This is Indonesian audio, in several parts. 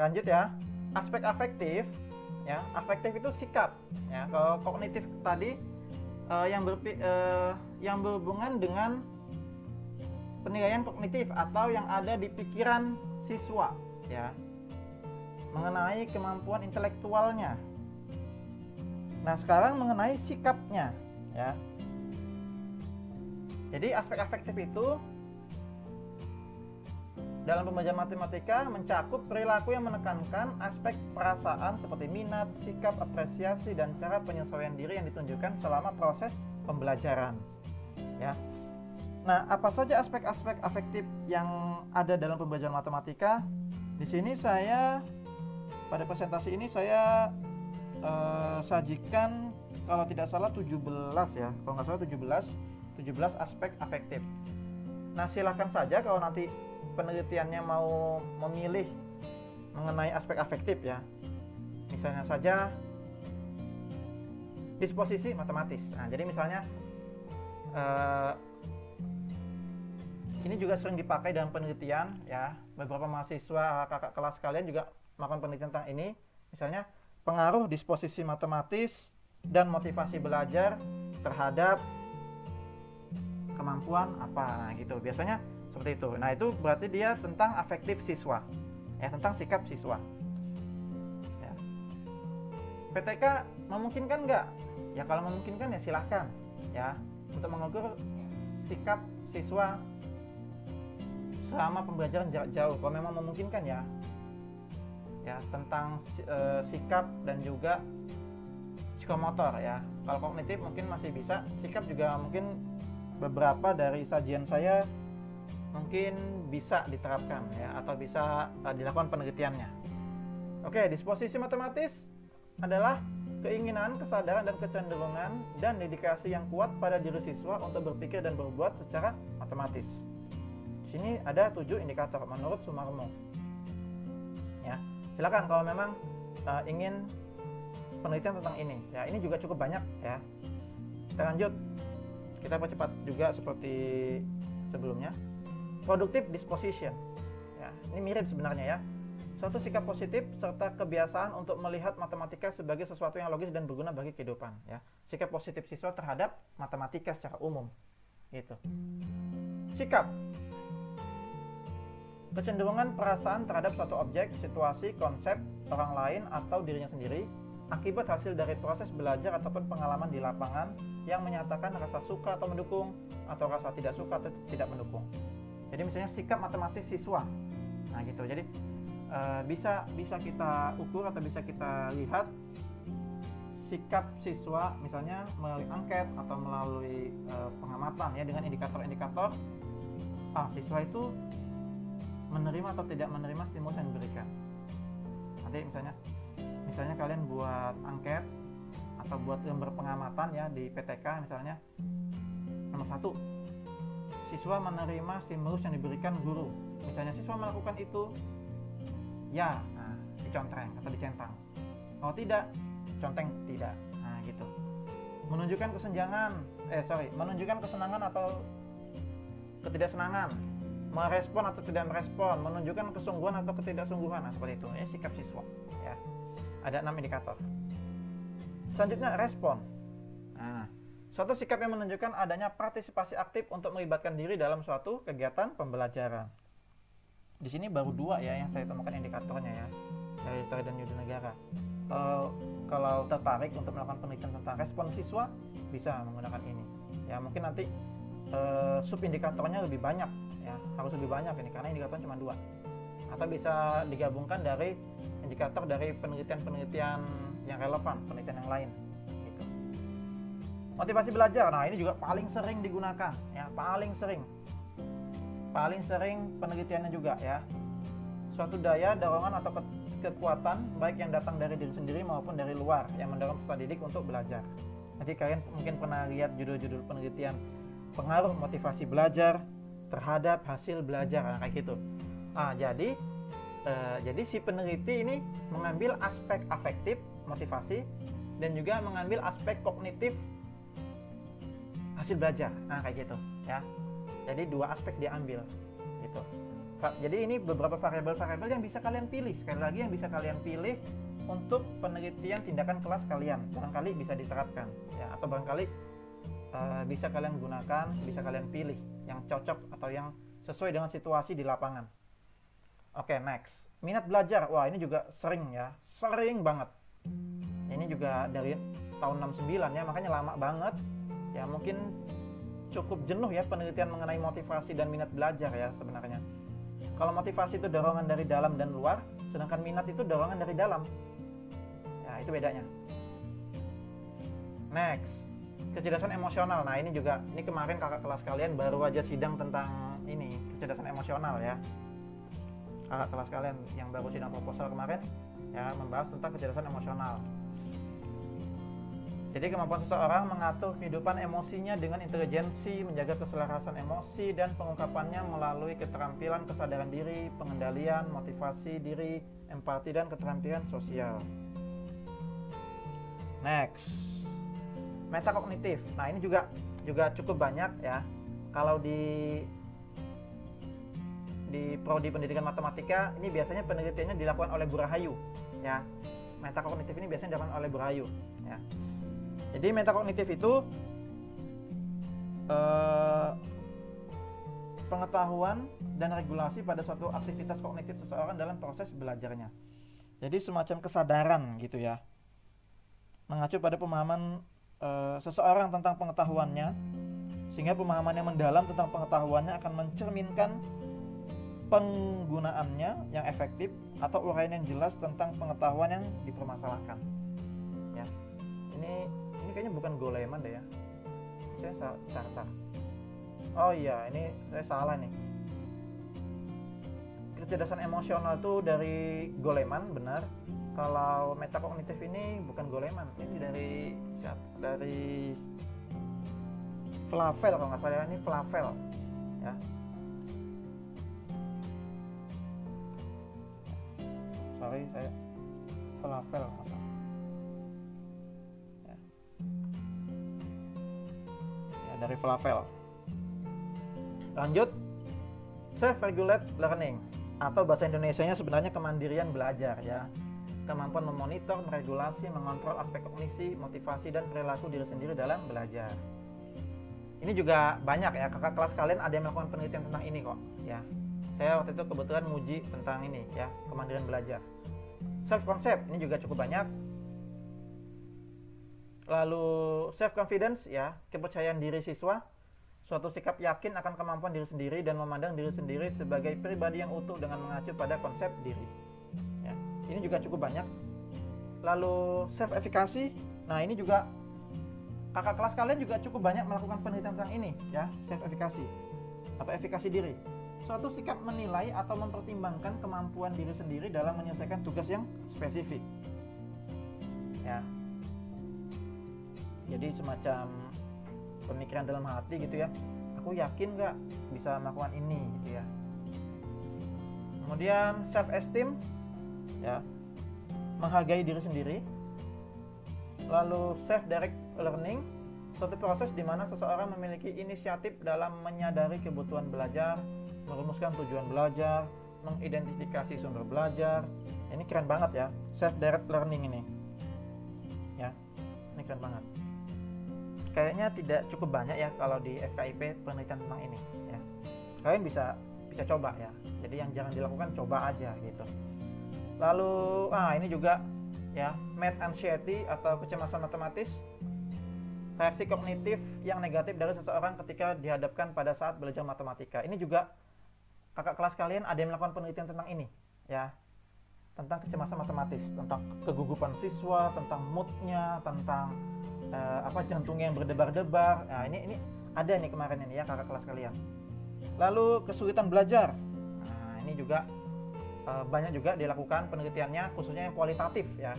lanjut ya. Aspek afektif, ya, afektif itu sikap, ya. Kalau kognitif tadi yang berhubungan dengan penilaian kognitif atau yang ada di pikiran siswa, ya, mengenai kemampuan intelektualnya. Nah, sekarang mengenai sikapnya, ya. Jadi aspek afektif itu dalam pembelajaran matematika mencakup perilaku yang menekankan aspek perasaan seperti minat, sikap, apresiasi, dan cara penyesuaian diri yang ditunjukkan selama proses pembelajaran. Ya. Nah, apa saja aspek-aspek afektif yang ada dalam pembelajaran matematika? Di sini saya pada presentasi ini saya sajikan kalau tidak salah 17 ya. Kalau nggak salah 17 aspek afektif. Nah, silakan saja kalau nanti penelitiannya mau memilih mengenai aspek afektif ya. Misalnya saja disposisi matematis. Nah, jadi misalnya ini juga sering dipakai dalam penelitian ya. Beberapa mahasiswa kakak kelas kalian juga melakukan penelitian tentang ini. Misalnya pengaruh disposisi matematis dan motivasi belajar terhadap kemampuan apa, nah gitu. Biasanya seperti itu. Nah, itu berarti dia tentang afektif siswa, ya, tentang sikap siswa. Ya. PTK memungkinkan nggak? Ya, kalau memungkinkan ya silahkan, ya, untuk mengukur sikap siswa selama pembelajaran jarak jauh. Kalau memang memungkinkan ya, tentang sikap dan juga psikomotor ya. Kalau kognitif mungkin masih bisa, sikap juga mungkin beberapa dari sajian saya mungkin bisa diterapkan ya, atau bisa dilakukan penelitiannya. Oke, disposisi matematis adalah keinginan, kesadaran, dan kecenderungan dan dedikasi yang kuat pada diri siswa untuk berpikir dan berbuat secara matematis. Di sini ada 7 indikator menurut Sumarmo. Ya, silakan kalau memang ingin penelitian tentang ini. Ya, ini juga cukup banyak ya. Kita lanjut. Kita percepat juga seperti sebelumnya. Productive disposition. Ya, ini mirip sebenarnya ya. Suatu sikap positif serta kebiasaan untuk melihat matematika sebagai sesuatu yang logis dan berguna bagi kehidupan. Ya, sikap positif siswa terhadap matematika secara umum. Gitu. Sikap. Kecenderungan perasaan terhadap suatu objek, situasi, konsep, orang lain atau dirinya sendiri akibat hasil dari proses belajar ataupun pengalaman di lapangan yang menyatakan rasa suka atau mendukung atau rasa tidak suka atau tidak mendukung. Jadi misalnya sikap matematis siswa. Nah, gitu. Jadi bisa kita ukur atau bisa kita lihat sikap siswa misalnya melalui angket atau melalui pengamatan ya, dengan indikator-indikator siswa itu menerima atau tidak menerima stimulus yang diberikan. Nanti misalnya kalian buat angket atau buat lembar pengamatan ya di PTK misalnya, nomor 1, siswa menerima stimulus yang diberikan guru. Misalnya siswa melakukan itu ya, nah, dicontreng atau dicentang. Kalau tidak, conteng tidak. Nah, gitu. Menunjukkan menunjukkan kesenangan atau ketidaksenangan, merespon atau tidak merespon, menunjukkan kesungguhan atau ketidaksungguhan. Nah, seperti itu. Ini sikap siswa ya. Ada 6 indikator. Selanjutnya respon. Nah, suatu sikap yang menunjukkan adanya partisipasi aktif untuk melibatkan diri dalam suatu kegiatan pembelajaran. Di sini baru 2 ya yang saya temukan indikatornya ya, dari Histori dan Yudi Negara. Kalau tertarik untuk melakukan penelitian tentang respon siswa, bisa menggunakan ini. Ya, mungkin nanti subindikatornya lebih banyak ya, harus lebih banyak ini karena indikatornya cuma 2. Atau bisa digabungkan dari indikator dari penelitian-penelitian yang relevan, penelitian yang lain gitu. Motivasi belajar. Nah, ini juga paling sering digunakan ya, paling sering penelitiannya juga ya. Suatu daya, dorongan atau kekuatan baik yang datang dari diri sendiri maupun dari luar yang mendorong peserta didik untuk belajar. Nanti kalian mungkin pernah lihat judul-judul penelitian pengaruh motivasi belajar terhadap hasil belajar, nah, kayak gitu. Jadi si peneliti ini mengambil aspek afektif, motivasi, dan juga mengambil aspek kognitif hasil belajar. Nah, kayak gitu ya. Jadi 2 aspek diambil gitu. Jadi ini beberapa variabel-variabel yang bisa kalian pilih. Sekali lagi yang bisa kalian pilih untuk penelitian tindakan kelas kalian. Barangkali bisa diterapkan ya, atau barangkali bisa kalian gunakan, bisa kalian pilih yang cocok atau yang sesuai dengan situasi di lapangan. Oke, next. Minat belajar. Wah, ini juga sering ya. Sering banget. Ini juga dari tahun 69 ya, makanya lama banget. Ya, mungkin cukup jenuh ya penelitian mengenai motivasi dan minat belajar ya sebenarnya. Kalau motivasi itu dorongan dari dalam dan luar, sedangkan minat itu dorongan dari dalam. Ya, itu bedanya. Next, kecerdasan emosional. Nah, ini kemarin kakak kelas kalian baru aja sidang tentang ini, kecerdasan emosional ya. Kakak kelas kalian yang baru sidang proposal kemarin ya membahas tentang kecerdasan emosional. Jadi kemampuan seseorang mengatur kehidupan emosinya dengan intelijensi, menjaga keselarasan emosi dan pengungkapannya melalui keterampilan kesadaran diri, pengendalian, motivasi diri, empati dan keterampilan sosial. Next, metakognitif. Nah, ini juga cukup banyak ya. Kalau di prodi pendidikan matematika ini biasanya penelitiannya dilakukan oleh Bu Rahayu ya. Metakognitif ini biasanya dilakukan oleh Bu Rahayu ya. Jadi metakognitif itu pengetahuan dan regulasi pada suatu aktivitas kognitif seseorang dalam proses belajarnya. Jadi semacam kesadaran gitu ya, mengacu pada pemahaman seseorang tentang pengetahuannya, sehingga pemahaman yang mendalam tentang pengetahuannya akan mencerminkan penggunaannya yang efektif atau uraian yang jelas tentang pengetahuan yang dipermasalahkan. Ya, ini kayaknya bukan Goleman deh ya. Saya salah. Oh iya, ini saya salah nih. Kecerdasan emosional tuh dari Goleman, benar. Kalau metakognitif ini bukan Goleman, ini dari Flavel kalau nggak salah, ini Flavel ya. Sorry, saya Flavel ya, dari Flavel. Lanjut, self-regulate learning atau bahasa Indonesianya sebenarnya kemandirian belajar ya. Kemampuan memonitor, meregulasi, mengontrol aspek kognisi, motivasi dan perilaku diri sendiri dalam belajar. Ini juga banyak ya, kakak kelas kalian ada yang melakukan penelitian tentang ini kok ya. Saya waktu itu kebetulan nguji tentang ini ya, kemandirian belajar. Self concept ini juga cukup banyak. Lalu self confidence ya, kepercayaan diri siswa, suatu sikap yakin akan kemampuan diri sendiri dan memandang diri sendiri sebagai pribadi yang utuh dengan mengacu pada konsep diri. Ya, ini juga cukup banyak. Lalu self efficacy, nah ini juga kakak kelas kalian juga cukup banyak melakukan penelitian tentang ini ya, self efficacy atau efikasi diri. Suatu sikap menilai atau mempertimbangkan kemampuan diri sendiri dalam menyelesaikan tugas yang spesifik. Ya. Jadi semacam pemikiran dalam hati gitu ya. Aku yakin nggak bisa melakukan ini gitu ya. Kemudian self esteem ya, menghargai diri sendiri. Lalu self direct learning, suatu proses di mana seseorang memiliki inisiatif dalam menyadari kebutuhan belajar, merumuskan tujuan belajar, mengidentifikasi sumber belajar. Ini keren banget ya, self direct learning ini. Ya, ini keren banget. Kayaknya tidak cukup banyak ya kalau di FKIP penelitian tentang ini ya. Kalian bisa coba ya. Jadi yang jangan dilakukan coba aja gitu. Lalu ini juga ya, math anxiety atau kecemasan matematis, reaksi kognitif yang negatif dari seseorang ketika dihadapkan pada saat belajar matematika. Ini juga kakak kelas kalian ada yang melakukan penelitian tentang ini ya, tentang kecemasan matematis, tentang kegugupan siswa, tentang moodnya, tentang jantungnya yang berdebar-debar. Nah, ini ada nih kemarin ini ya kakak kelas kalian. Lalu kesulitan belajar. Nah, ini juga banyak juga dilakukan penelitiannya, khususnya yang kualitatif ya.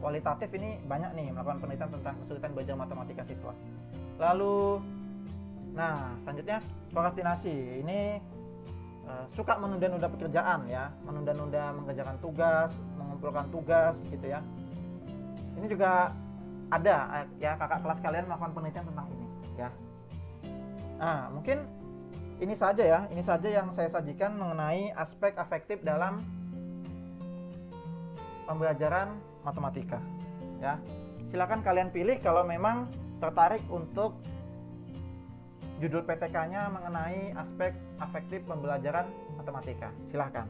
Kualitatif ini banyak nih melakukan penelitian tentang kesulitan belajar matematika siswa. Lalu selanjutnya prokrastinasi. Ini suka menunda-nunda pekerjaan ya, menunda-nunda mengerjakan tugas, mengumpulkan tugas gitu ya. Ini juga ada ya kakak kelas kalian melakukan penelitian tentang ini ya. Mungkin ini saja ya, ini saja yang saya sajikan mengenai aspek afektif dalam pembelajaran matematika ya. Silakan kalian pilih kalau memang tertarik untuk judul PTK-nya mengenai aspek afektif pembelajaran matematika. Silakan.